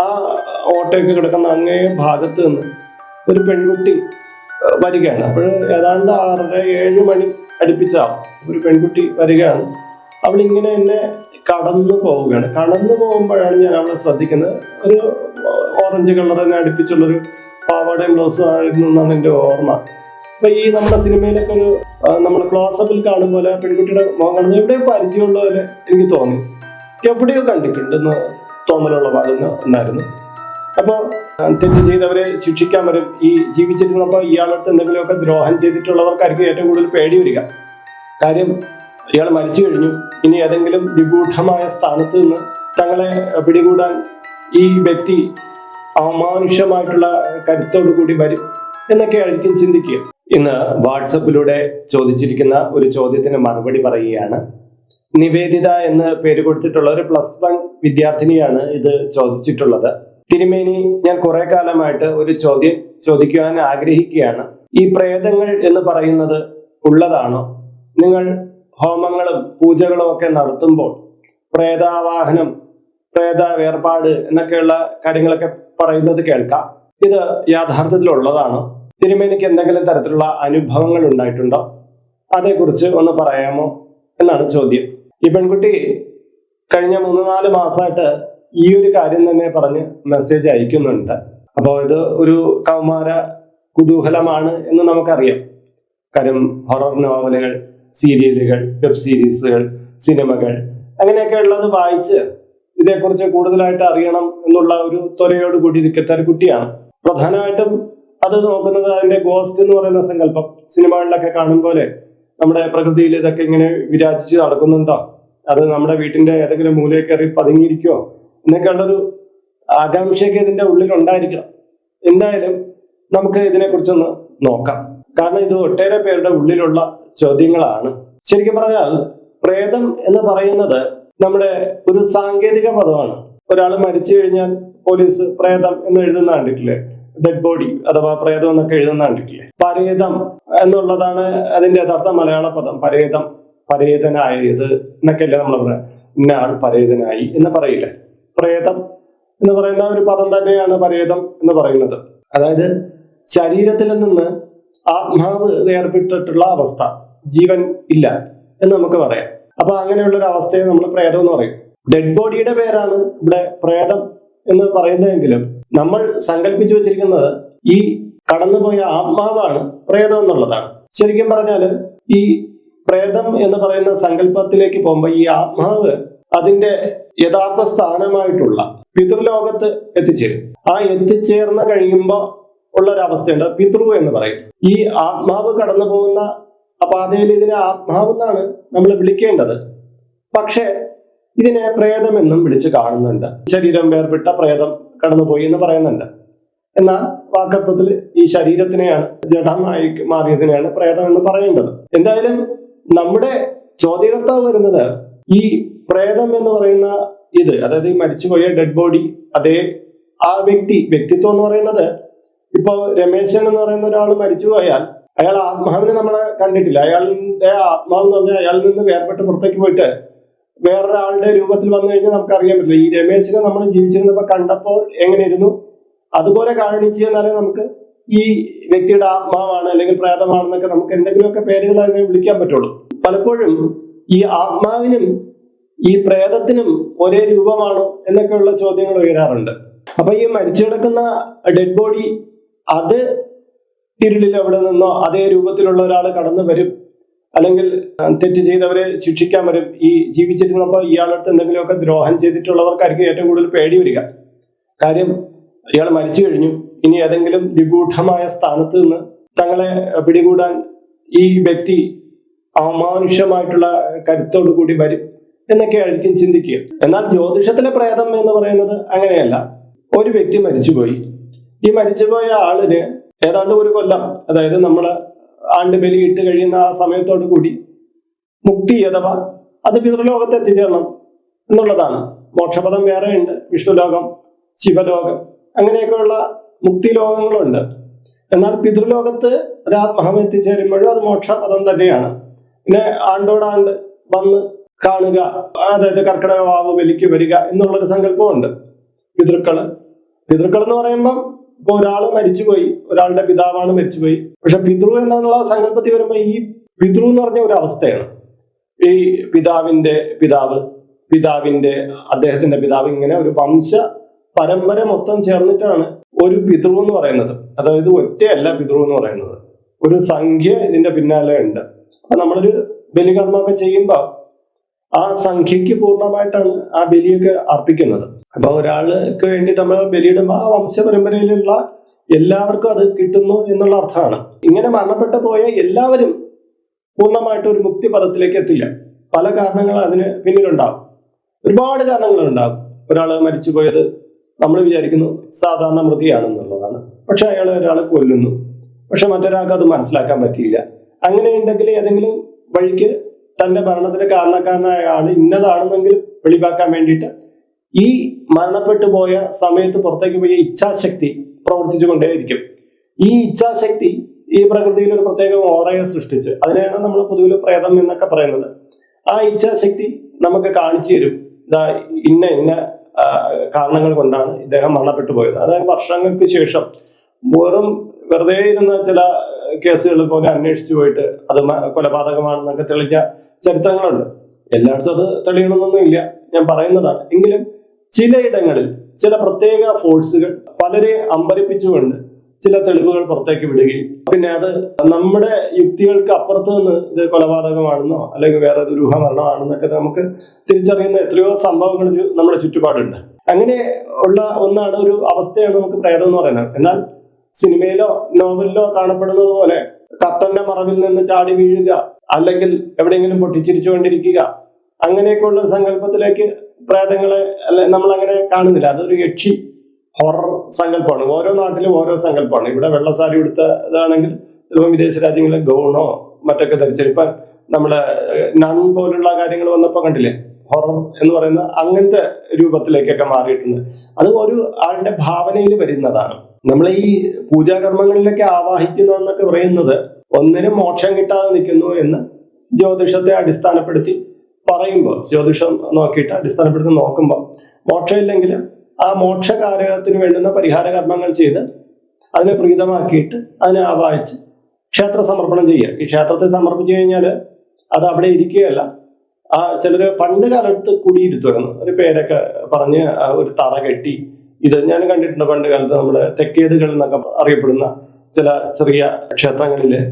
ആ ഓട്ടയൊക്കെ കിടക്കുന്ന അങ്ങേ ഭാഗത്ത് നിന്ന് ഒരു പെൺകുട്ടി വരികയാണ്. അപ്പോൾ ഏതാണ്ട് 6:30-7 മണി അടുപ്പിച്ചാവും. ഒരു പെൺകുട്ടി വരികയാണ്. അവളിങ്ങനെ എന്നെ കടന്നു പോവുകയാണ്. കടന്നു പോകുമ്പോഴാണ് ഞാൻ അവളെ ശ്രദ്ധിക്കുന്നത്. ഒരു ഓറഞ്ച് കളറിനെ അടുപ്പിച്ചുള്ളൊരു പാവാടയും ബ്ലൗസും ആയിരുന്നു എന്നാണ് എൻ്റെ ഓർമ്മ. അപ്പൊ ഈ നമ്മുടെ സിനിമയിലൊക്കെ ഒരു നമ്മൾ ക്ലോസപ്പിൽ കാണുമ്പോൾ പെൺകുട്ടിയുടെ മുഖം കാണുന്നത് എവിടെയോ പരിചയമുള്ള പോലെ എനിക്ക് തോന്നി. എവിടെയോ കണ്ടിട്ടുണ്ടെന്ന് തോന്നലുള്ള ഒന്നായിരുന്നു. അപ്പോൾ തെറ്റ് ചെയ്തവരെ ശിക്ഷിക്കാൻ വരും. ഈ ജീവിച്ചിരുന്നപ്പോൾ ഇയാളടുത്ത് എന്തെങ്കിലുമൊക്കെ ദ്രോഹം ചെയ്തിട്ടുള്ളവർക്കായിരിക്കും ഏറ്റവും കൂടുതൽ പേടി വരിക. കാര്യം ഇയാൾ മരിച്ചു കഴിഞ്ഞു, ഇനി ഏതെങ്കിലും വിഗൂഢമായ സ്ഥാനത്ത് നിന്ന് തങ്ങളെ പിടികൂടാൻ ഈ വ്യക്തി അമാനുഷ്യമായിട്ടുള്ള കരുത്തോടു കൂടി വരും എന്നൊക്കെ ആയിരിക്കും ചിന്തിക്കുക. ഇന്ന് വാട്സപ്പിലൂടെ ചോദിച്ചിരിക്കുന്ന ഒരു ചോദ്യത്തിന് മറുപടി പറയുകയാണ്. നിവേദിത എന്ന് പേര് കൊടുത്തിട്ടുള്ള ഒരു +1 വിദ്യാർത്ഥിനിയാണ് ഇത് ചോദിച്ചിട്ടുള്ളത്. തിരുമേനി, ഞാൻ കുറെ കാലമായിട്ട് ഒരു ചോദ്യം ചോദിക്കുവാൻ ആഗ്രഹിക്കുകയാണ്. ഈ പ്രേതങ്ങൾ എന്ന് പറയുന്നത് ഉള്ളതാണോ? നിങ്ങൾ ഹോമങ്ങളും പൂജകളും ഒക്കെ നടത്തുമ്പോൾ പ്രേതാവാഹനം, പ്രേത വേർപാട് എന്നൊക്കെയുള്ള കാര്യങ്ങളൊക്കെ പറയുന്നത് കേൾക്കാം. ഇത് യാഥാർത്ഥ്യത്തിലുള്ളതാണോ? തിരുമേനിക്ക് എന്തെങ്കിലും തരത്തിലുള്ള അനുഭവങ്ങൾ ഉണ്ടായിട്ടുണ്ടോ? അതേക്കുറിച്ച് ഒന്ന് പറയാമോ എന്നാണ് ചോദ്യം. ഈ പെൺകുട്ടി കഴിഞ്ഞ 3-4 മാസമായിട്ട് ഈ ഒരു കാര്യം തന്നെ പറഞ്ഞ് മെസ്സേജ് അയക്കുന്നുണ്ട്. അപ്പോൾ ഇത് ഒരു കൗമാര കുതൂഹലമാണ് എന്ന് നമുക്കറിയാം. കാര്യം ഹൊറർ നോവലുകൾ, സീരിയലുകൾ, വെബ് സീരീസുകൾ, സിനിമകൾ അങ്ങനെയൊക്കെ ഉള്ളത് വായിച്ച് ഇതേക്കുറിച്ച് കൂടുതലായിട്ട് അറിയണം എന്നുള്ള ഒരു ത്വരയോട് കൂടി നിൽക്കുന്ന ഒരു കുട്ടിയാണ്. പ്രധാനമായിട്ടും അത് നോക്കുന്നത് അതിന്റെ ഗോസ്റ്റ് എന്ന് പറയുന്ന സങ്കല്പം. സിനിമകളിലൊക്കെ കാണും പോലെ നമ്മുടെ പ്രകൃതിയിൽ ഇതൊക്കെ ഇങ്ങനെ വിരാജിച്ച് നടക്കുന്നുണ്ടോ, അത് നമ്മുടെ വീട്ടിന്റെ ഏതെങ്കിലും മൂലയിൽ കയറി പതുങ്ങിയിരിക്കുമോ എന്നൊക്കെ ഉള്ളൊരു ആകാംക്ഷയൊക്കെ ഇതിന്റെ ഉള്ളിൽ ഉണ്ടായിരിക്കണം. എന്തായാലും നമുക്ക് ഇതിനെക്കുറിച്ചൊന്ന് നോക്കാം. കാരണം ഇത് ഒട്ടേറെ പേരുടെ ഉള്ളിലുള്ള ചോദ്യങ്ങളാണ്. ശരിക്കും പറഞ്ഞാൽ പ്രേതം എന്ന് പറയുന്നത് നമ്മുടെ ഒരു സാങ്കേതിക പദമാണ്. ഒരാൾ മരിച്ചു കഴിഞ്ഞാൽ പോലീസ് പ്രേതം എന്ന് എഴുതുന്ന കണ്ടിട്ടില്ലേ? ഡെഡ് ബോഡി അഥവാ പ്രേതം എന്നൊക്കെ എഴുതുന്ന കണ്ടിട്ടില്ലേ? പരേതം എന്നുള്ളതാണ് അതിന്റെ യഥാർത്ഥ മലയാള പദം. പരേതം, പരേതനായത് എന്നൊക്കെയല്ലേ നമ്മൾ പറയാം. ഇന്ന ആൾ പരേതനായി എന്ന് പറയില്ലേ? പ്രേതം എന്ന് പറയുന്ന ഒരു പദം തന്നെയാണ് പരേതം എന്ന് പറയുന്നത്. അതായത് ശരീരത്തിൽ നിന്ന് ആത്മാവ് വേർപെട്ടിട്ടുള്ള അവസ്ഥ, ജീവൻ ഇല്ല എന്ന് നമുക്ക് പറയാം. അപ്പൊ അങ്ങനെയുള്ള ഒരു അവസ്ഥയെ നമ്മൾ പ്രേതം എന്ന് പറയും. ഡെഡ് ബോഡിയുടെ പേരാണ് ഇവിടെ പ്രേതം എന്ന് പറയുന്നതെങ്കിലും നമ്മൾ സങ്കല്പിച്ചു വെച്ചിരിക്കുന്നത് ഈ കടന്നുപോയ ആത്മാവാണ് പ്രേതം എന്നുള്ളതാണ്. ശരിക്കും പറഞ്ഞാല് ഈ പ്രേതം എന്ന് പറയുന്ന സങ്കല്പത്തിലേക്ക് പോകുമ്പോൾ ഈ ആത്മാവ് അതിന്റെ യഥാർത്ഥ സ്ഥാനമായിട്ടുള്ള പിതൃലോകത്ത് എത്തിച്ചേരും. ആ എത്തിച്ചേർന്ന് കഴിയുമ്പോൾ ഉള്ളൊരവസ്ഥയുണ്ട്, പിതൃ എന്ന് പറയും. ഈ ആത്മാവ് കടന്നു പോകുന്ന പാതയിൽ ഇതിനെ ആത്മാവെന്നാണ് നമ്മൾ വിളിക്കേണ്ടത്. പക്ഷെ ഇതിനെ പ്രേതമെന്നും വിളിച്ച് കാണുന്നുണ്ട്. ശരീരം വേർപെട്ട പ്രേതം കടന്നുപോയി എന്ന് പറയുന്നുണ്ട്. എന്നാൽ വാക്കർത്ഥത്തിൽ ഈ ശരീരത്തിനെയാണ്, ജഡമായി മാറിയതിനെയാണ് പ്രേതം എന്ന് പറയേണ്ടത്. എന്തായാലും നമ്മുടെ ചോദ്യകർത്താവ് വരുന്നത് ഈ പ്രേതം എന്ന് പറയുന്ന ഇത്, അതായത് ഈ മരിച്ചുപോയ ഡെഡ് ബോഡി, അതേ ആ വ്യക്തിത്വം എന്ന് പറയുന്നത്, ഇപ്പൊ രമേശൻ എന്ന് പറയുന്ന ഒരാൾ മരിച്ചു പോയാൽ അയാൾ ആത്മാവിനെ നമ്മളെ കണ്ടിട്ടില്ല. അയാളുടെ ആത്മാവ് എന്ന് പറഞ്ഞാൽ അയാളിൽ നിന്ന് വേർപെട്ട് പുറത്തേക്ക് പോയിട്ട് വേറൊരാളുടെ രൂപത്തിൽ വന്നു കഴിഞ്ഞാൽ നമുക്ക് അറിയാൻ പറ്റില്ല. ഈ രമേശിനെ നമ്മൾ ജീവിച്ചിരുന്നപ്പോൾ കണ്ടപ്പോൾ എങ്ങനെയിരുന്നു അതുപോലെ കാണിച്ചു തന്നാലേ നമുക്ക് ഈ വ്യക്തിയുടെ ആത്മാവാണ് അല്ലെങ്കിൽ പ്രേതമാണെന്നൊക്കെ നമുക്ക് എന്തെങ്കിലുമൊക്കെ പേരുകൾ അതിനെ വിളിക്കാൻ പറ്റുള്ളൂ. പലപ്പോഴും ഈ ആത്മാവിനും ഈ പ്രേതത്തിനും ഒരേ രൂപമാണോ എന്നൊക്കെയുള്ള ചോദ്യങ്ങൾ ഉയരാറുണ്ട്. അപ്പൊ ഈ മരിച്ചു കിടക്കുന്ന ഡെഡ് ബോഡി അത് ഇരുളിൽ എവിടെ നിന്നോ അതേ രൂപത്തിലുള്ള ഒരാൾ കടന്നു വരും, അല്ലെങ്കിൽ തെറ്റ് ചെയ്തവരെ ശിക്ഷിക്കാൻ വരും. ഈ ജീവിച്ചിരുന്നപ്പോൾ ഇയാളടുത്ത് എന്തെങ്കിലുമൊക്കെ ദ്രോഹം ചെയ്തിട്ടുള്ളവർക്കായിരിക്കും ഏറ്റവും കൂടുതൽ പേടി വരിക. കാര്യം ഇയാൾ മരിച്ചു കഴിഞ്ഞു, ഇനി ഏതെങ്കിലും വിഗൂഢമായ സ്ഥാനത്ത് നിന്ന് തങ്ങളെ പിടികൂടാൻ ഈ വ്യക്തി അമാനുഷ്യമായിട്ടുള്ള കരുത്തോടു കൂടി വരും എന്നൊക്കെ ആയിരിക്കും ചിന്തിക്കുക. എന്നാൽ ജ്യോതിഷത്തിലെ പ്രേതം എന്ന് പറയുന്നത് അങ്ങനെയല്ല. ഒരു വ്യക്തി മരിച്ചുപോയി. ഈ മരിച്ചുപോയ ആളിന് ഏതാണ്ട് 1 കൊല്ലം, അതായത് നമ്മൾ ആണ്ടുബലി ഇട്ട് കഴിയുന്ന ആ സമയത്തോടു കൂടി മുക്തി അഥവാ അത് പിതൃലോകത്ത് എത്തിച്ചേരണം എന്നുള്ളതാണ്. മോക്ഷപദം വേറെയുണ്ട്, വിഷ്ണുലോകം, ശിവലോകം, അങ്ങനെയൊക്കെയുള്ള മുക്തി ലോകങ്ങളുണ്ട്. എന്നാൽ പിതൃലോകത്ത് ഒരാത്മാവ് എത്തിച്ചേരുമ്പോഴും അത് മോക്ഷപദം തന്നെയാണ്. പിന്നെ ആണ്ടോടാണ്ട് വന്ന് കാണുക, അതായത് കർക്കിടക വാവ് ബലിക്ക് വരിക എന്നുള്ളൊരു സങ്കല്പമുണ്ട്. പിതൃക്കള് പിതൃക്കൾ എന്ന് പറയുമ്പം ഇപ്പൊ ഒരാള് മരിച്ചുപോയി, ഒരാളുടെ പിതാവാണ് മരിച്ചുപോയി. പക്ഷെ പിതൃ എന്നുള്ള സങ്കല്പത്തിൽ വരുമ്പോ ഈ പിതൃ എന്ന് പറഞ്ഞ ഒരു അവസ്ഥയാണ്. ഈ പിതാവിന്റെ പിതാവ്, അദ്ദേഹത്തിന്റെ പിതാവ്, ഇങ്ങനെ ഒരു വംശ പരമ്പര മൊത്തം ചേർന്നിട്ടാണ് ഒരു പിതൃ എന്ന് പറയുന്നത്. അതായത് ഒറ്റയല്ല പിതൃ എന്ന് പറയുന്നത്, ഒരു സംഖ്യ ഇതിന്റെ പിന്നാലെ ഉണ്ട്. അപ്പൊ നമ്മളൊരു ബലികർമ്മമൊക്കെ ചെയ്യുമ്പോൾ ആ സംഖ്യക്ക് പൂർണ്ണമായിട്ടാണ് ആ ബലിയൊക്കെ അർപ്പിക്കുന്നത്. അപ്പൊ ഒരാൾക്ക് വേണ്ടിയിട്ട് നമ്മൾ ബലിയിടുമ്പോൾ ആ വംശപരമ്പരയിലുള്ള എല്ലാവർക്കും അത് കിട്ടുന്നു എന്നുള്ള അർത്ഥമാണ്. ഇങ്ങനെ മരണപ്പെട്ടു പോയ എല്ലാവരും പൂർണ്ണമായിട്ട് ഒരു മുക്തി പദത്തിലേക്ക് എത്തില്ല. പല കാരണങ്ങൾ അതിന് പിന്നിലുണ്ടാകും, ഒരുപാട് കാരണങ്ങളുണ്ടാകും. ഒരാൾ മരിച്ചുപോയത് നമ്മൾ വിചാരിക്കുന്നു സാധാരണ മൃതിയാണെന്നുള്ളതാണ്, പക്ഷെ ഒരാളെ കൊല്ലുന്നു, പക്ഷെ മറ്റൊരാൾക്ക് അത് മനസ്സിലാക്കാൻ പറ്റിയില്ല. അങ്ങനെ ഉണ്ടെങ്കിൽ ഏതെങ്കിലും വഴിക്ക് തന്റെ മരണത്തിന് കാരണക്കാരനായ ആൾ ഇന്നതാണെന്നെങ്കിലും വെളിവാക്കാൻ വേണ്ടിയിട്ട് ഈ മരണപ്പെട്ടു പോയ സമയത്ത് പുറത്തേക്ക് പോയ ഇച്ഛാശക്തി പ്രവർത്തിച്ചു കൊണ്ടേയിരിക്കും. ഈ ഇച്ഛാശക്തി ഈ പ്രകൃതിയിൽ ഒരു പ്രത്യേക ഓറയെ സൃഷ്ടിച്ച്, അതിനെയാണ് നമ്മൾ പൊതുവിൽ പ്രേതം എന്നൊക്കെ പറയുന്നത്. ആ ഇച്ഛാശക്തി നമുക്ക് കാണിച്ചു തരും, ഇതാ ഇന്ന കാരണങ്ങൾ കൊണ്ടാണ് ഇദ്ദേഹം മരണപ്പെട്ടു പോയത്. അതായത് വർഷങ്ങൾക്ക് ശേഷം വെറുതെ ഇരുന്ന ചില കേസുകൾ പോലെ അന്വേഷിച്ചു പോയിട്ട് അത് കൊലപാതകമാണെന്നൊക്കെ തെളിഞ്ഞ ചരിത്രങ്ങളുണ്ട്. എല്ലായിടത്തും അത് തെളിയണമെന്നൊന്നും ഇല്ല, ഞാൻ പറയുന്നതാണ്. എങ്കിലും ചിലയിടങ്ങളിൽ ചില പ്രത്യേക ഫോഴ്സുകൾ പലരെ അമ്പരിപ്പിച്ചുകൊണ്ട് ചില തെളിവുകൾ പുറത്തേക്ക് വിടുകയും പിന്നെ അത് നമ്മുടെ യുക്തികൾക്ക് അപ്പുറത്ത് നിന്ന് ഇത് കൊലപാതകമാണെന്നോ അല്ലെങ്കിൽ വേറെ ദുരൂഹമരണമാണെന്നൊക്കെ നമുക്ക് തിരിച്ചറിയുന്ന എത്രയോ സംഭവങ്ങൾ നമ്മുടെ ചുറ്റുപാടുണ്ട്. അങ്ങനെ ഉള്ള ഒന്നാണ്, ഒരു അവസ്ഥയാണ് നമുക്ക് പ്രേതം എന്ന് പറയുന്നത്. എന്നാൽ സിനിമയിലോ നോവലിലോ കാണപ്പെടുന്നത് പോലെ കർട്ടന്റെ മറവിൽ നിന്ന് ചാടി വീഴുക, അല്ലെങ്കിൽ എവിടെയെങ്കിലും പൊട്ടിച്ചിരിച്ചുകൊണ്ടിരിക്കുക, അങ്ങനെയൊക്കെയുള്ള സങ്കല്പത്തിലേക്ക് പ്രേതങ്ങളെ നമ്മൾ അങ്ങനെ കാണുന്നില്ല. അതൊരു യക്ഷി ഹൊറർ സങ്കല്പമാണ്. ഓരോ നാട്ടിലും ഓരോ സങ്കല്പമാണ്. ഇവിടെ വെള്ളസാരി എടുത്ത ഇതാണെങ്കിൽ ചിലപ്പോൾ വിദേശ രാജ്യങ്ങളിൽ ഗൗണോ മറ്റൊക്കെ ധരിച്ചു. ഇപ്പൊ നമ്മളെ നൺ പോലുള്ള കാര്യങ്ങൾ വന്നപ്പോ കണ്ടില്ലേ, ഹൊറർ എന്ന് പറയുന്ന അങ്ങനത്തെ രൂപത്തിലേക്കൊക്കെ മാറിയിട്ടുണ്ട്. അത് ഒരു ആളുടെ ഭാവനയിൽ വരുന്നതാണ്. നമ്മൾ ഈ പൂജാകർമ്മങ്ങളിലൊക്കെ ആവാഹിക്കുന്നു എന്നൊക്കെ പറയുന്നത് ഒന്നിനും മോക്ഷം കിട്ടാതെ നിൽക്കുന്നു എന്ന് ജ്യോതിഷത്തെ അടിസ്ഥാനപ്പെടുത്തി പറയുമ്പോൾ, ജ്യോതിഷം നോക്കിയിട്ട് അടിസ്ഥാനപ്പെടുത്തി നോക്കുമ്പോൾ മോക്ഷമില്ലെങ്കിൽ ആ മോക്ഷകാരകത്തിന് വേണ്ടുന്ന പരിഹാര കർമ്മങ്ങൾ ചെയ്ത് അതിനെ പ്രീതമാക്കിയിട്ട് അതിനെ ആവാഹിച്ച് ക്ഷേത്ര സമർപ്പണം ചെയ്യുക. ഈ ക്ഷേത്രത്തെ സമർപ്പിച്ചു കഴിഞ്ഞാൽ അത് അവിടെ ഇരിക്കുകയല്ല, ആ ചിലര് പണ്ട് കാലത്ത് കുടിയിരുത്തുമായിരുന്നു, ഒരു പേരൊക്കെ പറഞ്ഞ് ഒരു തറ കെട്ടി. ഇത് ഞാൻ കണ്ടിട്ടുണ്ട് പണ്ട് കാലത്ത് നമ്മുടെ തെക്കേതുകൾ എന്നൊക്കെ അറിയപ്പെടുന്ന ചില ചെറിയ ക്ഷേത്രങ്ങളില്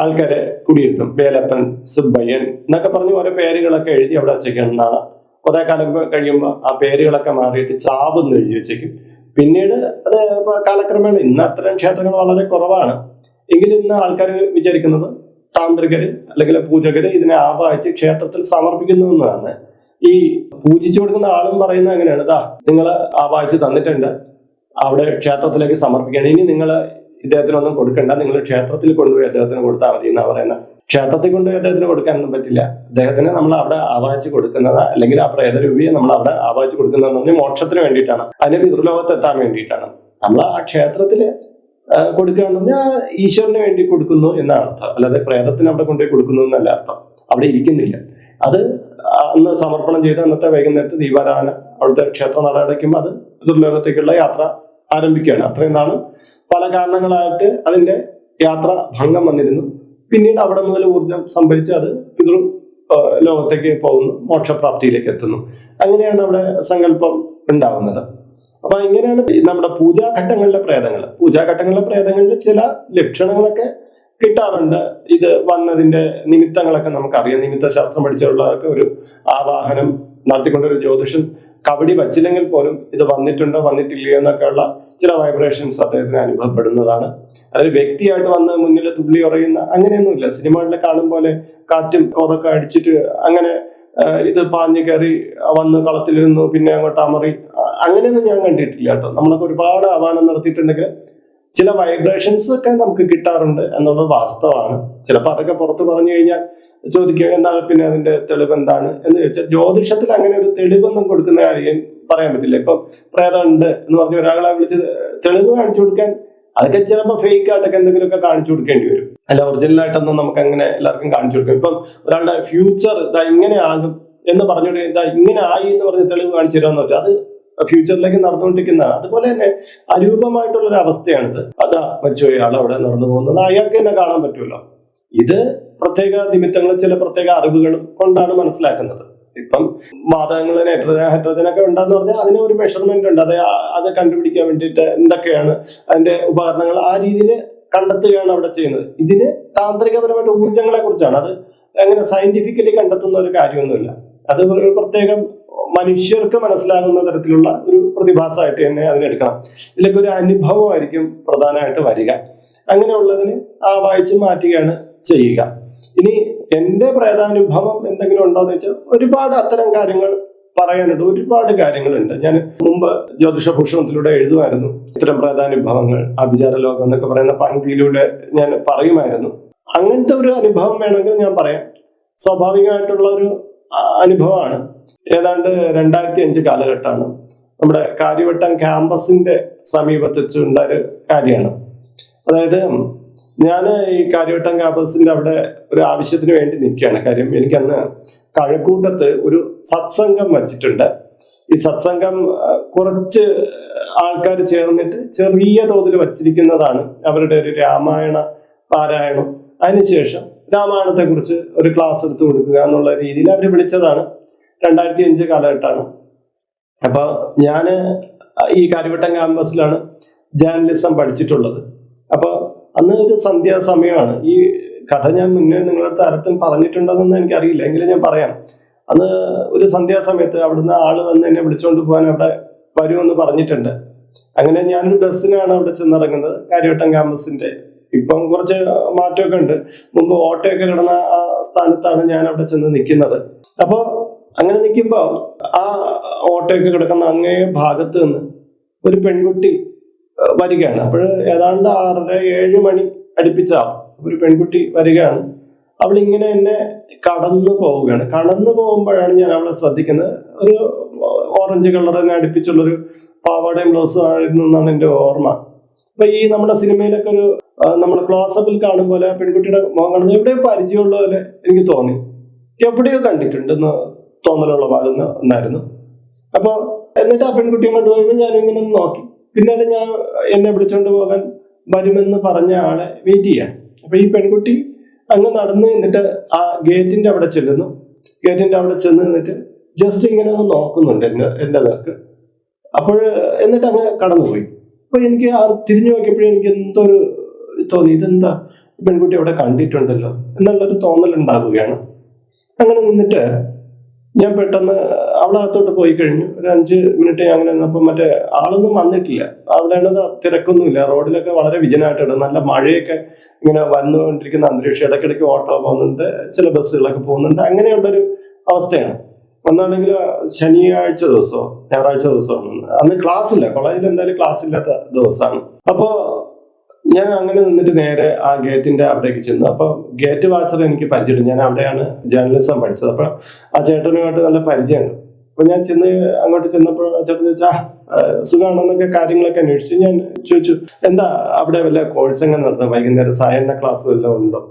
ആൾക്കാരെ കുടിയിരുത്തും. വേലപ്പൻ, സുബ്ബയ്യൻ എന്നൊക്കെ പറഞ്ഞ് ഓരോ പേരുകളൊക്കെ എഴുതി അവിടെ വെച്ചേക്കുന്നതാണ്. കുറെ കാലം കഴിയുമ്പോൾ ആ പേരുകളൊക്കെ മാറിയിട്ട് ചാവ് എന്ന് എഴുതി വെച്ചേക്കും. പിന്നീട് അത് കാലക്രമേണ ഇന്ന് അത്തരം ക്ഷേത്രങ്ങൾ വളരെ കുറവാണ്. എങ്കിലും ഇന്ന് ആൾക്കാർ വിചാരിക്കുന്നത് താന്ത്രികര് അല്ലെങ്കിൽ പൂജകര് ഇതിനെ ആവാഹിച്ച് ക്ഷേത്രത്തിൽ സമർപ്പിക്കുന്നു എന്നതാണ്. ഈ പൂജിച്ചു കൊടുക്കുന്ന ആളും പറയുന്നത് അങ്ങനെയാണ്, ഇതാ നിങ്ങൾ ആവാഹിച്ച് തന്നിട്ടുണ്ട്, അവിടെ ക്ഷേത്രത്തിലേക്ക് സമർപ്പിക്കണം, ഇനി നിങ്ങൾ ഇദ്ദേഹത്തിനൊന്നും കൊടുക്കണ്ട, നിങ്ങൾ ക്ഷേത്രത്തിൽ കൊണ്ടുപോയി അദ്ദേഹത്തിന് കൊടുത്താൽ മതി എന്നാ പറയുന്നത്. ക്ഷേത്രത്തിൽ കൊണ്ടുപോയി അദ്ദേഹത്തിന് കൊടുക്കാനൊന്നും പറ്റില്ല. അദ്ദേഹത്തിന് നമ്മൾ അവിടെ ആവാഹിച്ച് കൊടുക്കുന്നത്, അല്ലെങ്കിൽ ആ പ്രേതരൂപിയെ നമ്മൾ അവിടെ ആവാഹിച്ച് കൊടുക്കുന്നതെന്ന് പറഞ്ഞാൽ മോക്ഷത്തിന് വേണ്ടിയിട്ടാണ്, അതിന് പിതൃലോകത്ത് എത്താൻ വേണ്ടിയിട്ടാണ്. നമ്മൾ ആ ക്ഷേത്രത്തില് കൊടുക്കുക എന്ന് പറഞ്ഞാൽ ഈശ്വരന് വേണ്ടി കൊടുക്കുന്നു എന്നാണ് അർത്ഥം, അല്ലാതെ പ്രേതത്തിന് അവിടെ കൊണ്ടുപോയി കൊടുക്കുന്നു എന്നല്ല അർത്ഥം. അവിടെ ഇരിക്കുന്നില്ല. അത് അന്ന് സമർപ്പണം ചെയ്ത് അന്നത്തെ വൈകുന്നേരത്ത് ദീപാരാധന അവിടുത്തെ ക്ഷേത്ര നട അടയ്ക്കുമ്പോൾ അത് പിതൃലോകത്തേക്കുള്ള യാത്ര ആരംഭിക്കുകയാണ്. അത്രയും നാളും പല കാരണങ്ങളായിട്ട് അതിന്റെ യാത്ര ഭംഗം വന്നിരുന്നു. പിന്നീട് അവിടെ മുതൽ ഊർജം സംഭരിച്ച് അത് പിതൃ ലോകത്തേക്ക് പോകുന്നു, മോക്ഷപ്രാപ്തിയിലേക്ക് എത്തുന്നു. അങ്ങനെയാണ് അവിടെ സങ്കല്പം ഉണ്ടാവുന്നത്. അപ്പൊ ഇങ്ങനെയാണ് നമ്മുടെ പൂജാഘട്ടങ്ങളിലെ പ്രേതങ്ങളിൽ ചില ലക്ഷണങ്ങളൊക്കെ കിട്ടാറുണ്ട്. ഇത് വന്നതിന്റെ നിമിത്തങ്ങളൊക്കെ നമുക്കറിയാം. നിമിത്ത ശാസ്ത്രം പഠിച്ചുള്ളവർക്ക് ഒരു ആവാഹനം നടത്തിക്കൊണ്ട് ഒരു ജ്യോതിഷൻ കബഡി വച്ചില്ലെങ്കിൽ പോലും ഇത് വന്നിട്ടുണ്ടോ വന്നിട്ടില്ലയോ എന്നൊക്കെയുള്ള ചില വൈബ്രേഷൻസ് അദ്ദേഹത്തിന് അനുഭവപ്പെടുന്നതാണ്. അതൊരു വ്യക്തിയായിട്ട് വന്ന് മുന്നിൽ തുള്ളി ഉറയുന്ന അങ്ങനെയൊന്നുമില്ല. സിനിമകളിൽ കാണും പോലെ കാറ്റും ഓറൊക്കെ അടിച്ചിട്ട് അങ്ങനെ ഇത് പാഞ്ഞു കയറി വന്ന് കളത്തിലിരുന്നു പിന്നെ അങ്ങോട്ട് അമറി, അങ്ങനെയൊന്നും ഞാൻ കണ്ടിട്ടില്ല കേട്ടോ. നമ്മളൊക്കെ ഒരുപാട് ആഹ്വാനം നടത്തിയിട്ടുണ്ടെങ്കിൽ ചില വൈബ്രേഷൻസ് ഒക്കെ നമുക്ക് കിട്ടാറുണ്ട് എന്നുള്ളത് വാസ്തവമാണ്. ചിലപ്പോൾ അതൊക്കെ പുറത്ത് പറഞ്ഞു കഴിഞ്ഞാൽ ചോദിക്കുക എന്നാൽ പിന്നെ അതിന്റെ തെളിവ് എന്താണ് എന്ന് ചോദിച്ചാൽ, ജ്യോതിഷത്തിൽ അങ്ങനെ ഒരു തെളിവൊന്നും കൊടുക്കുന്ന കാര്യം പറയാൻ പറ്റില്ല. ഇപ്പൊ പ്രേതം ഉണ്ട് എന്ന് പറഞ്ഞ് ഒരാളെ വിളിച്ച് തെളിവ് കാണിച്ചു കൊടുക്കാൻ, അതൊക്കെ ചിലപ്പോൾ ഫേക്ക് ആയിട്ടൊക്കെ എന്തെങ്കിലുമൊക്കെ കാണിച്ചു കൊടുക്കേണ്ടി വരും. അല്ല ഒറിജിനലായിട്ടൊന്നും നമുക്ക് അങ്ങനെ എല്ലാവർക്കും കാണിച്ചു കൊടുക്കും. ഇപ്പം ഒരാളുടെ ഫ്യൂച്ചർ ഇതാ ഇങ്ങനെ ആകും എന്ന് പറഞ്ഞിട്ട് ഇതാ ഇങ്ങനെ ആയി എന്ന് പറഞ്ഞ് തെളിവ് കാണിച്ചു തരാമെന്ന് പറ്റും. അത് ഫ്യൂച്ചറിലേക്ക് നടന്നുകൊണ്ടിരിക്കുന്നതാണ്. അതുപോലെ തന്നെ അരൂപമായിട്ടുള്ള ഒരു അവസ്ഥയാണിത്. അതാ മരിച്ചുപോയി ആൾ അവിടെ നടന്നു പോകുന്നത് അയാൾക്ക് തന്നെ കാണാൻ പറ്റുമല്ലോ. ഇത് പ്രത്യേക നിമിത്തങ്ങൾ, ചില പ്രത്യേക അറിവുകളും കൊണ്ടാണ് മനസ്സിലാക്കുന്നത്. ഇപ്പം വാതകങ്ങൾ ഹൈഡ്രജനൊക്കെ ഉണ്ടെന്ന് പറഞ്ഞാൽ അതിന് ഒരു മെഷർമെന്റ് ഉണ്ട്. അത് കണ്ടുപിടിക്കാൻ വേണ്ടിയിട്ട് എന്തൊക്കെയാണ് അതിന്റെ ഉപകരണങ്ങൾ, ആ രീതിയിൽ കണ്ടെത്തുകയാണ് അവിടെ ചെയ്യുന്നത്. ഇതിന് താന്ത്രികപരമായിട്ട് ഊർജ്ജങ്ങളെ കുറിച്ചാണ്. അത് അങ്ങനെ സയന്റിഫിക്കലി കണ്ടെത്തുന്ന ഒരു കാര്യമൊന്നുമില്ല. അത് ഒരു പ്രത്യേകം മനുഷ്യർക്ക് മനസ്സിലാകുന്ന തരത്തിലുള്ള ഒരു പ്രതിഭാസമായിട്ട് തന്നെ അതിനെടുക്കണം. ഇതിലൊക്കെ ഒരു അനുഭവമായിരിക്കും പ്രധാനമായിട്ട് വരിക. അങ്ങനെയുള്ളതിന് വായിച്ച് മാറ്റുകയാണ് ചെയ്യുക. ഇനി എന്റെ പ്രേതാനുഭവം എന്തെങ്കിലും ഉണ്ടോ എന്ന് വെച്ചാൽ ഒരുപാട് അത്തരം കാര്യങ്ങൾ പറയാനുണ്ട്, ഒരുപാട് കാര്യങ്ങളുണ്ട്. ഞാൻ മുമ്പ് ജ്യോതിഷഭൂഷണത്തിലൂടെ എഴുതുമായിരുന്നു ഇത്തരം പ്രേതാനുഭവങ്ങൾ, അഭിചാര ലോകം എന്നൊക്കെ പറയുന്ന പങ്ക്തിയിലൂടെ ഞാൻ പറയുമായിരുന്നു. അങ്ങനത്തെ ഒരു അനുഭവം വേണമെങ്കിൽ ഞാൻ പറയാം. സ്വാഭാവികമായിട്ടുള്ള ഒരു അനുഭവമാണ്. ഏതാണ്ട് 2005 കാലഘട്ടമാണ്. നമ്മുടെ കാര്യവട്ടം ക്യാമ്പസിന്റെ സമീപത്ത് വെച്ചുണ്ടായ ഒരു കാര്യമാണ്. അതായത് ഞാൻ ഈ കാര്യവട്ടം ക്യാമ്പസിന്റെ അവിടെ ഒരു ആവശ്യത്തിന് വേണ്ടി നിൽക്കുകയാണ്. കാര്യം എനിക്കന്ന് കഴക്കൂട്ടത്ത് ഒരു സത്സംഗം വച്ചിട്ടുണ്ട്. ഈ സത്സംഗം കുറച്ച് ആൾക്കാർ ചേർന്നിട്ട് ചെറിയ തോതിൽ വച്ചിരിക്കുന്നതാണ്. അവരുടെ ഒരു രാമായണ പാരായണം, അതിനുശേഷം രാമായണത്തെ കുറിച്ച് ഒരു ക്ലാസ് എടുത്തു കൊടുക്കുക എന്നുള്ള രീതിയിൽ അവർ വിളിച്ചതാണ്. 2005 കാലഘട്ടമാണ്. അപ്പൊ ഞാന് ഈ കാര്യവട്ടം ക്യാമ്പസിലാണ് ജേർണലിസം പഠിച്ചിട്ടുള്ളത്. അപ്പൊ അന്ന് ഒരു സന്ധ്യാസമയമാണ്. ഈ കഥ ഞാൻ മുന്നേ നിങ്ങളുടെ അടുത്തും പറഞ്ഞിട്ടുണ്ടെന്നൊന്നും എനിക്കറിയില്ല, എങ്കിലും ഞാൻ പറയാം. അന്ന് ഒരു സന്ധ്യാസമയത്ത് അവിടുന്ന് ആള് വന്ന് എന്നെ വിളിച്ചുകൊണ്ട് പോകാൻ അവിടെ വരുമെന്ന് പറഞ്ഞിട്ടുണ്ട്. അങ്ങനെ ഞാനൊരു ബസ്സിനാണ് അവിടെ ചെന്നിറങ്ങുന്നത്, കാര്യവട്ടം ക്യാമ്പസിന്റെ. ഇപ്പം കുറച്ച് മാറ്റമൊക്കെ ഉണ്ട്. മുമ്പ് ഓട്ടോയൊക്കെ കിടന്ന ആ സ്ഥാനത്താണ് ഞാൻ അവിടെ ചെന്ന് നിൽക്കുന്നത്. അപ്പോ അങ്ങനെ നിൽക്കുമ്പോൾ ആ ഓട്ടോയൊക്കെ കിടക്കുന്ന അങ്ങേ ഭാഗത്ത് നിന്ന് ഒരു പെൺകുട്ടി വരികയാണ്. അപ്പോൾ ഏതാണ്ട് 6:30-7 മണി അടുപ്പിച്ചാവും. ഒരു പെൺകുട്ടി വരികയാണ്. അവളിങ്ങനെ എന്നെ കടന്നു പോവുകയാണ്. കടന്നു പോകുമ്പോഴാണ് ഞാൻ അവളെ ശ്രദ്ധിക്കുന്നത്. ഒരു ഓറഞ്ച് കളറിനെ അടുപ്പിച്ചുള്ളൊരു പാവാടയും ബ്ലൗസും ആയിരുന്നു എന്നാണ് എൻ്റെ ഓർമ്മ. അപ്പൊ ഈ നമ്മുടെ സിനിമയിലൊക്കെ ഒരു നമ്മൾ ക്ലോസപ്പിൽ കാണും പോലെ ആ പെൺകുട്ടിയുടെ മുഖം കാണുന്നത് എവിടെയോ പരിചയമുള്ള പോലെ എനിക്ക് തോന്നി. എവിടെയോ കണ്ടിട്ടുണ്ടെന്ന് തോന്നലുള്ള ഭാഗം ഒന്നായിരുന്നു. അപ്പൊ എന്നിട്ട് ആ പെൺകുട്ടിയും കൊണ്ടുപോയി ഞാനിങ്ങനെ ഒന്ന് നോക്കി. പിന്നീട് ഞാൻ എന്നെ വിളിച്ചോണ്ട് പോകാൻ വരുമെന്ന് പറഞ്ഞ ആളെ വെയിറ്റ് ചെയ്യാം. അപ്പൊ ഈ പെൺകുട്ടി അങ്ങ് നടന്ന് നിന്നിട്ട് ആ ഗേറ്റിന്റെ അവിടെ ചെല്ലുന്നു. ഗേറ്റിന്റെ അവിടെ ചെന്ന് നിന്നിട്ട് ജസ്റ്റ് ഇങ്ങനെ ഒന്ന് നോക്കുന്നുണ്ട് എന്റെ നേർക്ക്. അപ്പോൾ എന്നിട്ട് അങ്ങ് കടന്നുപോയി. അപ്പൊ എനിക്ക് ആ തിരിഞ്ഞു നോക്കിയപ്പോഴും എനിക്ക് എന്തോ ഒരു തോന്നി, ഇതെന്താ പെൺകുട്ടി അവിടെ കണ്ടിട്ടുണ്ടല്ലോ എന്നുള്ളൊരു തോന്നൽ ഉണ്ടാവുകയാണ്. അങ്ങനെ നിന്നിട്ട് ഞാൻ പെട്ടെന്ന് അവളകത്തോട്ട് പോയി കഴിഞ്ഞു. ഒരു 5 മിനിറ്റ് അങ്ങനെ നിന്നപ്പോൾ മറ്റേ ആളൊന്നും വന്നിട്ടില്ല. അവിടെ തിരക്കൊന്നുമില്ല. റോഡിലൊക്കെ വളരെ വിജനമായിട്ടുണ്ട്. നല്ല മഴയൊക്കെ ഇങ്ങനെ വന്നുകൊണ്ടിരിക്കുന്ന അന്തരീക്ഷം. ഇടയ്ക്കിടയ്ക്ക് ഓട്ടോ പോകുന്നുണ്ട്, ചില ബസ്സുകളൊക്കെ പോകുന്നുണ്ട്. അങ്ങനെയുള്ളൊരു അവസ്ഥയാണ്. ഒന്നാണെങ്കിൽ ശനിയാഴ്ച ദിവസമോ ഞായറാഴ്ച ദിവസമാണ്. അന്ന് ക്ലാസ് ഇല്ല, കോളേജിൽ എന്തായാലും ക്ലാസ് ഇല്ലാത്ത ദിവസമാണ്. അപ്പോ ഞാൻ അങ്ങനെ നിന്നിട്ട് നേരെ ആ ഗേറ്റിന്റെ അവിടേക്ക് ചെന്നു. അപ്പൊ ഗേറ്റ് വാച്ചർ എനിക്ക് പരിചയമുണ്ട്. ഞാൻ അവിടെയാണ് ജേർണലിസം പഠിച്ചത്. അപ്പൊ ആ ചേട്ടനുമായിട്ട് നല്ല പരിചയമുണ്ട്. അപ്പൊ ഞാൻ അങ്ങോട്ട് ചെന്നപ്പോൾ ആ ചേട്ടൻ ചോദിച്ചാ സുഖമാണെന്നൊക്കെ കാര്യങ്ങളൊക്കെ അന്വേഷിച്ചു. ഞാൻ ചോദിച്ചു, എന്താ അവിടെ വല്ല കോഴ്സ് എങ്ങനെ നടത്താം, വൈകുന്നേരം സായന്ന ക്ലാസ് വല്ലതും ഉണ്ടോ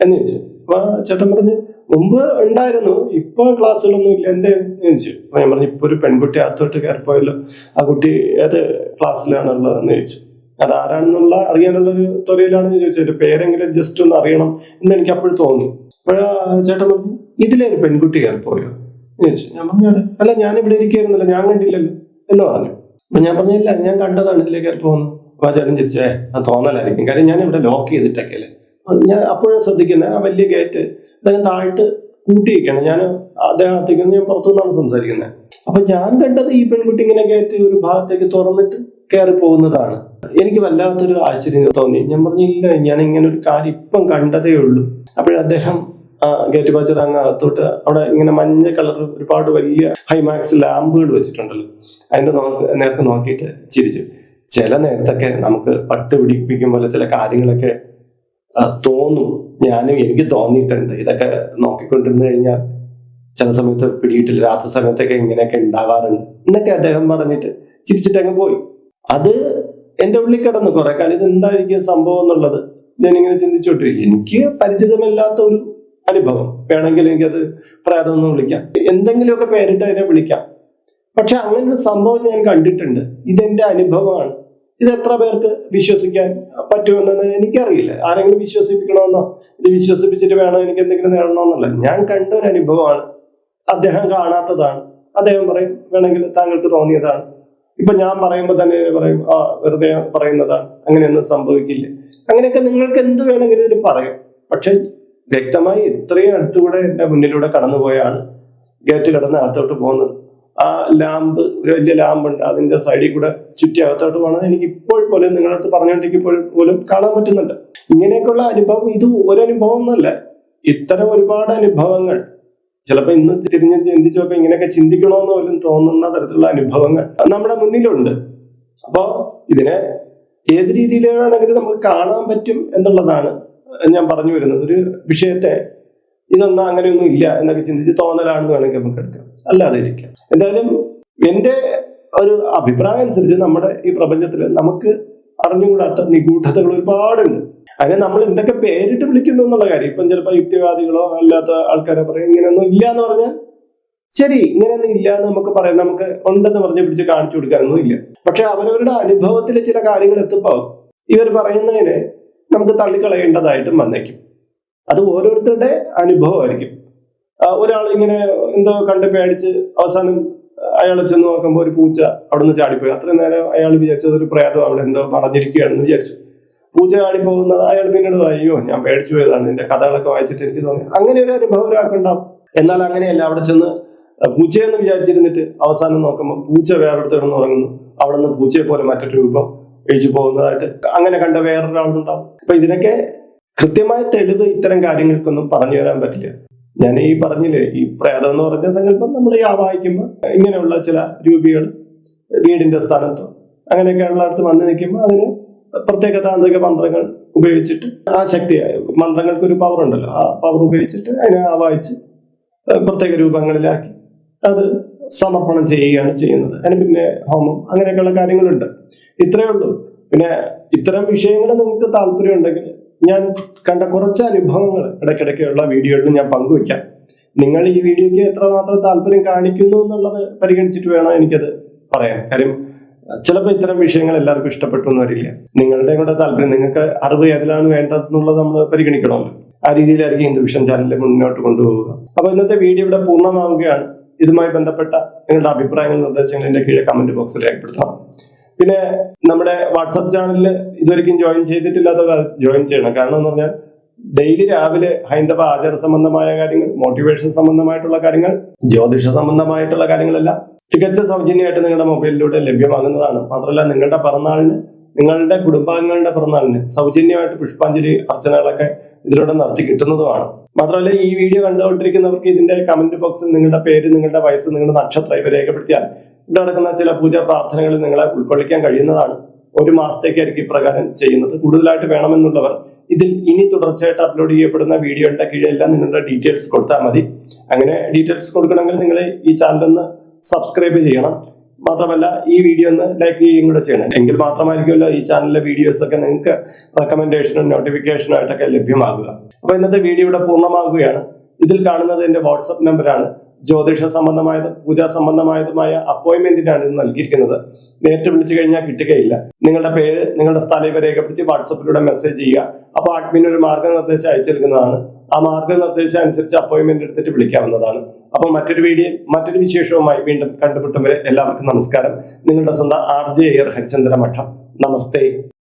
എന്ന് ചോദിച്ചു. അപ്പൊ ചേട്ടൻ പറഞ്ഞു, മുമ്പ് ഉണ്ടായിരുന്നു, ഇപ്പൊ ക്ലാസ്സുകളൊന്നും ഇല്ല, എന്തേന്ന് ചോദിച്ചു. അപ്പൊ ഞാൻ പറഞ്ഞു, ഇപ്പൊ ഒരു പെൺകുട്ടി അകത്തോട്ട് കയറിപ്പോയല്ലോ, ആ കുട്ടി ഏത് ക്ലാസ്സിലാണുള്ളതെന്ന് ചോദിച്ചു. അതാരാണെന്നുള്ള അറിയാനുള്ളൊരു തൊഴിലാണ് ഞാൻ ചോദിച്ചത്. പേരെങ്കിലും ജസ്റ്റ് ഒന്ന് അറിയണം എന്ന് എനിക്ക് അപ്പോഴും തോന്നി. അപ്പോഴാ ചേട്ടൻ പറഞ്ഞു, ഇതിലൊരു പെൺകുട്ടി കയറിപ്പോയോ എന്ന് ചോദിച്ചു. ഞാൻ പറഞ്ഞു, അതെ. അല്ല, ഞാൻ ഇവിടെ ഇരിക്കുന്നില്ല, ഞാൻ കണ്ടില്ലല്ലോ എന്ന് പറഞ്ഞു. അപ്പൊ ഞാൻ പറഞ്ഞില്ല, ഞാൻ കണ്ടതാണ് ഇതിലേക്ക് കയറി പോകുന്നത്. അപ്പൊ ആ ചേട്ടൻ ചിരിച്ചേ, അത് തോന്നലായിരിക്കും, കാര്യം ഞാൻ ഇവിടെ ലോക്ക് ചെയ്തിട്ടൊക്കെ അല്ലേ. ഞാൻ അപ്പോഴേ ശ്രദ്ധിക്കുന്നത് ആ വലിയ ഗേറ്റ് അദ്ദേഹം താഴ്ത്ത് കൂട്ടിയിരിക്കണം. ഞാൻ അദ്ദേഹത്തേക്ക് ഞാൻ പുറത്തുനിന്നാണ് സംസാരിക്കുന്നത്. അപ്പൊ ഞാൻ കണ്ടത് ഈ പെൺകുട്ടി ഇങ്ങനെ ഗേറ്റ് ഒരു ഭാഗത്തേക്ക് തുറന്നിട്ട് കയറി പോകുന്നതാണ്. എനിക്ക് വല്ലാത്തൊരു ആശ്ചര്യം തോന്നി. ഞാൻ പറഞ്ഞില്ല, ഞാൻ ഇങ്ങനെ ഒരു കാര്യം ഇപ്പം കണ്ടതേ ഉള്ളൂ. അപ്പോഴദ്ദേഹം ഗേറ്റ് വാച്ചർ അങ്ങ് അകത്തോട്ട് അവിടെ ഇങ്ങനെ മഞ്ഞ കളർ ഒരുപാട് വലിയ ഹൈമാക്സ് ലാമ്പുകൾ വെച്ചിട്ടുണ്ടല്ലോ, അതിന്റെ നേരത്തെ നോക്കിയിട്ട് ചിരിച്ചു. ചില നേരത്തൊക്കെ നമുക്ക് പട്ട് പിടിപ്പിക്കും പോലെ ചില കാര്യങ്ങളൊക്കെ തോന്നും. എനിക്ക് തോന്നിയിട്ടുണ്ട്. ഇതൊക്കെ നോക്കിക്കൊണ്ടിരുന്നു കഴിഞ്ഞാൽ ചില സമയത്ത് പിടിയിട്ടില്ല, രാത്രി സമയത്തൊക്കെ ഇങ്ങനെയൊക്കെ ഉണ്ടാവാറുണ്ട് എന്നൊക്കെ അദ്ദേഹം പറഞ്ഞിട്ട് ചിരിച്ചിട്ട് അങ്ങ് പോയി. അത് എന്റെ ഉള്ളിൽ കിടന്നു കുറെ കാലം. ഇത് എന്തായിരിക്കും സംഭവം എന്നുള്ളത് ഞാനിങ്ങനെ ചിന്തിച്ചോണ്ടിരിക്കും. എനിക്ക് പരിചിതമല്ലാത്ത ഒരു അനുഭവം. വേണമെങ്കിൽ എനിക്കത് പ്രേതം എന്ന് വിളിക്കാം, എന്തെങ്കിലുമൊക്കെ പേരിട്ട് അതിനെ വിളിക്കാം. പക്ഷെ അങ്ങനെ ഒരു സംഭവം ഞാൻ കണ്ടിട്ടുണ്ട്. ഇതെന്റെ അനുഭവമാണ്. ഇത് എത്ര പേർക്ക് വിശ്വസിക്കാൻ പറ്റുമെന്നത് എനിക്കറിയില്ല. ആരെങ്കിലും വിശ്വസിപ്പിക്കണമെന്നോ ഇത് വിശ്വസിപ്പിച്ചിട്ട് വേണോ എനിക്ക് എന്തെങ്കിലും നേടണമെന്നല്ല. ഞാൻ കണ്ട ഒരു അനുഭവമാണ്. അദ്ദേഹം കാണാത്തതാണ്. അദ്ദേഹം പറയും വേണമെങ്കിൽ താങ്കൾക്ക് തോന്നിയതാണ്. ഇപ്പൊ ഞാൻ പറയുമ്പോൾ തന്നെ പറയും വെറുതെ പറയുന്നതാണ്, അങ്ങനെയൊന്നും സംഭവിക്കില്ല. അങ്ങനെയൊക്കെ നിങ്ങൾക്ക് എന്ത് വേണമെങ്കിലും ഇതിൽ പറയാം. പക്ഷെ വ്യക്തമായി ഇത്രയും അടുത്തുകൂടെ എന്റെ മുന്നിലൂടെ കടന്നുപോയാണ് ഗേറ്റ് കടന്ന് അകത്തോട്ട് പോകുന്നത്. ആ ലാമ്പ്, ഒരു വലിയ ലാമ്പുണ്ട്, അതിന്റെ സൈഡിൽ കൂടെ ചുറ്റി അകത്തോട്ട് പോകണത് എനിക്ക് ഇപ്പോൾ പോലും നിങ്ങളുടെ അടുത്ത് പറഞ്ഞുകൊണ്ടിരിക്കുമ്പോൾ പോലും കാണാൻ പറ്റുന്നുണ്ട്. ഇങ്ങനെയൊക്കെയുള്ള അനുഭവം ഇത് ഒരു അനുഭവം ഒന്നുമല്ല. ഇത്തരം ഒരുപാട് അനുഭവങ്ങൾ ചിലപ്പോൾ ഇന്ന് തിരിഞ്ഞ് ചിന്തിച്ചു നോക്കാം, ഇങ്ങനെയൊക്കെ ചിന്തിക്കണമെന്ന് പോലും തോന്നുന്ന തരത്തിലുള്ള അനുഭവങ്ങൾ നമ്മുടെ മുന്നിലുണ്ട്. അപ്പോൾ ഇതിനെ ഏത് രീതിയിൽ വേണമെങ്കിലും നമുക്ക് കാണാൻ പറ്റും എന്നുള്ളതാണ് ഞാൻ പറഞ്ഞു വരുന്നത്. ഒരു വിഷയത്തെ ഇതൊന്നും അങ്ങനെയൊന്നും ഇല്ല എന്നൊക്കെ ചിന്തിച്ച് തോന്നലാണെന്ന് വേണമെങ്കിൽ നമുക്ക് എടുക്കാം, അല്ലാതെ ഇരിക്കാം. എന്തായാലും എന്റെ ഒരു അഭിപ്രായം അനുസരിച്ച് നമ്മുടെ ഈ പ്രപഞ്ചത്തിൽ നമുക്ക് അറിഞ്ഞുകൂടാത്ത നിഗൂഢതകൾ ഒരുപാടുണ്ട്. അതിനെ നമ്മൾ എന്തൊക്കെ പേരിട്ട് വിളിക്കുന്നു എന്നുള്ള കാര്യം. ഇപ്പം ചിലപ്പോൾ യുക്തിവാദികളോ അല്ലാത്ത ആൾക്കാരോ പറയും ഇങ്ങനെയൊന്നും ഇല്ല എന്ന് പറഞ്ഞാൽ ശരി, ഇങ്ങനെയൊന്നും ഇല്ല എന്ന് നമുക്ക് പറയാം. നമുക്ക് ഉണ്ടെന്ന് പറഞ്ഞ് പിടിച്ച് കാണിച്ചു കൊടുക്കാനൊന്നും ഇല്ല. പക്ഷെ അവരവരുടെ അനുഭവത്തിൽ ചില കാര്യങ്ങൾ എത്തുമ്പോൾ ഇവർ പറയുന്നതിനെ നമുക്ക് തള്ളിക്കളയേണ്ടതായിട്ടും വന്നേക്കും. അത് ഓരോരുത്തരുടെ അനുഭവമായിരിക്കും. ഒരാൾ ഇങ്ങനെ എന്തോ കണ്ട് പേടിച്ച് അവസാനം അയാൾ ചെന്ന് നോക്കുമ്പോൾ ഒരു പൂച്ച അവിടെ നിന്ന് ചാടിപ്പോയി. അത്രയും നേരം അയാൾ വിചാരിച്ചത് ഒരു പ്രേതം അവിടെ എന്തോ പറഞ്ഞിരിക്കുകയാണെന്ന് വിചാരിച്ചു. പൂച്ച ചാടിപ്പോകുന്നത് അയാൾ പിന്നീട് അയ്യോ ഞാൻ പേടിച്ചു പോയതാണ്, എന്റെ കഥകളൊക്കെ വായിച്ചിട്ട് എനിക്ക് തോന്നി. അങ്ങനെ ഒരു അനുഭവം ഒരാൾക്കുണ്ടാവും. എന്നാൽ അങ്ങനെയല്ല, അവിടെ ചെന്ന് പൂച്ചയെന്ന് വിചാരിച്ചിരുന്നിട്ട് അവസാനം നോക്കുമ്പോൾ പൂച്ച വേറെടുത്ത് കിടന്ന് ഉറങ്ങുന്നു. അവിടെ നിന്ന് പൂച്ചയെ പോലെ മറ്റൊരു രൂപം എഴിച്ചു പോകുന്നതായിട്ട് അങ്ങനെ കണ്ട വേറൊരാളുണ്ടാവും. അപ്പൊ ഇതിനൊക്കെ കൃത്യമായ തെളിവ് ഇത്തരം കാര്യങ്ങൾക്കൊന്നും പറഞ്ഞു തരാൻ പറ്റില്ല. ഞാൻ ഈ പറഞ്ഞില്ലേ, ഈ പ്രേതം എന്ന് പറഞ്ഞ സങ്കല്പം നമ്മൾ വായിക്കുമ്പോൾ ഇങ്ങനെയുള്ള ചില രൂപികൾ വീടിന്റെ സ്ഥാനത്തോ അങ്ങനെയൊക്കെയുള്ള അടുത്ത് വന്ന് നിൽക്കുമ്പോൾ അതിന് പ്രത്യേക താന്ത്രിക മന്ത്രങ്ങൾ ഉപയോഗിച്ചിട്ട് ആ ശക്തിയായ മന്ത്രങ്ങൾക്ക് ഒരു പവർ ഉണ്ടല്ലോ, ആ പവർ ഉപയോഗിച്ചിട്ട് അതിനെ ആവാഹിച്ച് പ്രത്യേക രൂപങ്ങളിലാക്കി അത് സമർപ്പണം ചെയ്യുകയാണ് ചെയ്യുന്നത്. അതിന് പിന്നെ ഹോമം അങ്ങനെയൊക്കെയുള്ള കാര്യങ്ങളുണ്ട്. ഇത്രയേ ഉള്ളൂ. പിന്നെ ഇത്തരം വിഷയങ്ങൾ നിങ്ങൾക്ക് താല്പര്യം ഉണ്ടെങ്കിൽ ഞാൻ കണ്ട കുറച്ച് അനുഭവങ്ങൾ ഇടയ്ക്കിടയ്ക്കുള്ള വീഡിയോകളിൽ ഞാൻ പങ്കുവയ്ക്കാം. നിങ്ങൾ ഈ വീഡിയോയ്ക്ക് എത്രമാത്രം താല്പര്യം കാണിക്കുന്നു എന്നുള്ളത് പരിഗണിച്ചിട്ട് വേണം എനിക്കത് പറയാൻ. കാര്യം ചിലപ്പോൾ ഇത്തരം വിഷയങ്ങൾ എല്ലാവർക്കും ഇഷ്ടപ്പെട്ടു എന്ന് വരില്ല. നിങ്ങളുടെ കൂടെ താല്പര്യം, നിങ്ങൾക്ക് അറിവ് ഏതിലാണ് വേണ്ടതെന്നുള്ളത് നമ്മൾ പരിഗണിക്കണമല്ലോ. ആ രീതിയിലായിരിക്കും ഹിന്ദു വിഷൻ ചാനലിൽ മുന്നോട്ട് കൊണ്ടുപോവുക. അപ്പൊ ഇന്നത്തെ വീഡിയോ ഇവിടെ പൂർണ്ണമാവുകയാണ്. ഇതുമായി ബന്ധപ്പെട്ട നിങ്ങളുടെ അഭിപ്രായങ്ങൾ, നിർദ്ദേശങ്ങൾ എന്റെ കീഴെ കമന്റ് ബോക്സിൽ രേഖപ്പെടുത്തണം. പിന്നെ നമ്മുടെ വാട്സപ്പ് ചാനലിൽ ഇതുവരെയും ജോയിൻ ചെയ്തിട്ടില്ലാത്തവർ ജോയിൻ ചെയ്യണം. കാരണം എന്ന് പറഞ്ഞാൽ ഡെയിലി രാവിലെ ഹൈന്ദവ ആചാര സംബന്ധമായ കാര്യങ്ങൾ, മോട്ടിവേഷൻ സംബന്ധമായിട്ടുള്ള കാര്യങ്ങൾ, ജ്യോതിഷ സംബന്ധമായിട്ടുള്ള കാര്യങ്ങളെല്ലാം തികച്ച സൗജന്യമായിട്ട് നിങ്ങളുടെ മൊബൈലിലൂടെ ലഭ്യമാകുന്നതാണ്. മാത്രമല്ല നിങ്ങളുടെ പിറന്നാളിന്, നിങ്ങളുടെ കുടുംബാംഗങ്ങളുടെ പിറന്നാളിന് സൗജന്യമായിട്ട് പുഷ്പാഞ്ജലി അർച്ചനകളൊക്കെ ഇതിലൂടെ നടത്തി കിട്ടുന്നതുമാണ്. മാത്രമല്ല ഈ വീഡിയോ കണ്ടുകൊണ്ടിരിക്കുന്നവർക്ക് ഇതിന്റെ കമന്റ് ബോക്സിൽ നിങ്ങളുടെ പേര്, നിങ്ങളുടെ വയസ്സ്, നിങ്ങളുടെ നക്ഷത്രം ഇവ രേഖപ്പെടുത്തിയാൽ ഇവിടെ നടക്കുന്ന ചില പൂജാ പ്രാർത്ഥനകളിൽ നിങ്ങളെ ഉൾക്കൊള്ളിക്കാൻ കഴിയുന്നതാണ്. 1 മാസത്തേക്കായിരിക്കും ഇപ്രകാരം ചെയ്യുന്നത്. കൂടുതലായിട്ട് വേണമെന്നുള്ളവർ ഇതിൽ ഇനി തുടർച്ചയായിട്ട് അപ്ലോഡ് ചെയ്യപ്പെടുന്ന വീഡിയോയുടെ കീഴിലെല്ലാം നിങ്ങളുടെ ഡീറ്റെയിൽസ് കൊടുത്താൽ മതി. അങ്ങനെ ഡീറ്റെയിൽസ് കൊടുക്കണമെങ്കിൽ നിങ്ങൾ ഈ ചാനലൊന്ന് സബ്സ്ക്രൈബ് ചെയ്യണം. മാത്രമല്ല ഈ വീഡിയോ ഒന്ന് ലൈക്ക് ചെയ്യുകയും കൂടെ ചെയ്യണം. എങ്കിൽ മാത്രമായിരിക്കുമല്ലോ ഈ ചാനലിലെ വീഡിയോസ് ഒക്കെ നിങ്ങൾക്ക് റെക്കമെൻഡേഷനും നോട്ടിഫിക്കേഷനും ആയിട്ടൊക്കെ ലഭ്യമാകുക. അപ്പൊ ഇന്നത്തെ വീഡിയോ ഇവിടെ പൂർണ്ണമാകുകയാണ്. ഇതിൽ കാണുന്നത് എന്റെ വാട്സപ്പ് നമ്പറാണ്. ജ്യോതിഷ സംബന്ധമായതും പൂജാ സംബന്ധമായതുമായ അപ്പോയിന്റ്മെന്റിനാണ് ഇത് നൽകിയിരിക്കുന്നത്. നേരിട്ട് വിളിച്ചു കഴിഞ്ഞാൽ കിട്ടുകയില്ല. നിങ്ങളുടെ പേര്, നിങ്ങളുടെ സ്ഥലം ഇവ രേഖപ്പെടുത്തി വാട്സപ്പിലൂടെ മെസ്സേജ് ചെയ്യുക. അപ്പോൾ അഡ്മിൻ ഒരു മാർഗ്ഗനിർദ്ദേശം അയച്ചു നൽകുന്നതാണ്. ആ മാർഗ്ഗനിർദ്ദേശം അനുസരിച്ച് അപ്പോയിന്റ്മെന്റ് എടുത്തിട്ട് വിളിക്കാവുന്നതാണ്. അപ്പോൾ മറ്റൊരു വീഡിയോ, മറ്റൊരു വിശേഷവുമായി വീണ്ടും കണ്ടുമുട്ടും വരെ എല്ലാവർക്കും നമസ്കാരം. നിങ്ങളുടെ സ്വന്തം RJ ഹരിചന്ദ്ര മഠം. നമസ്തേ.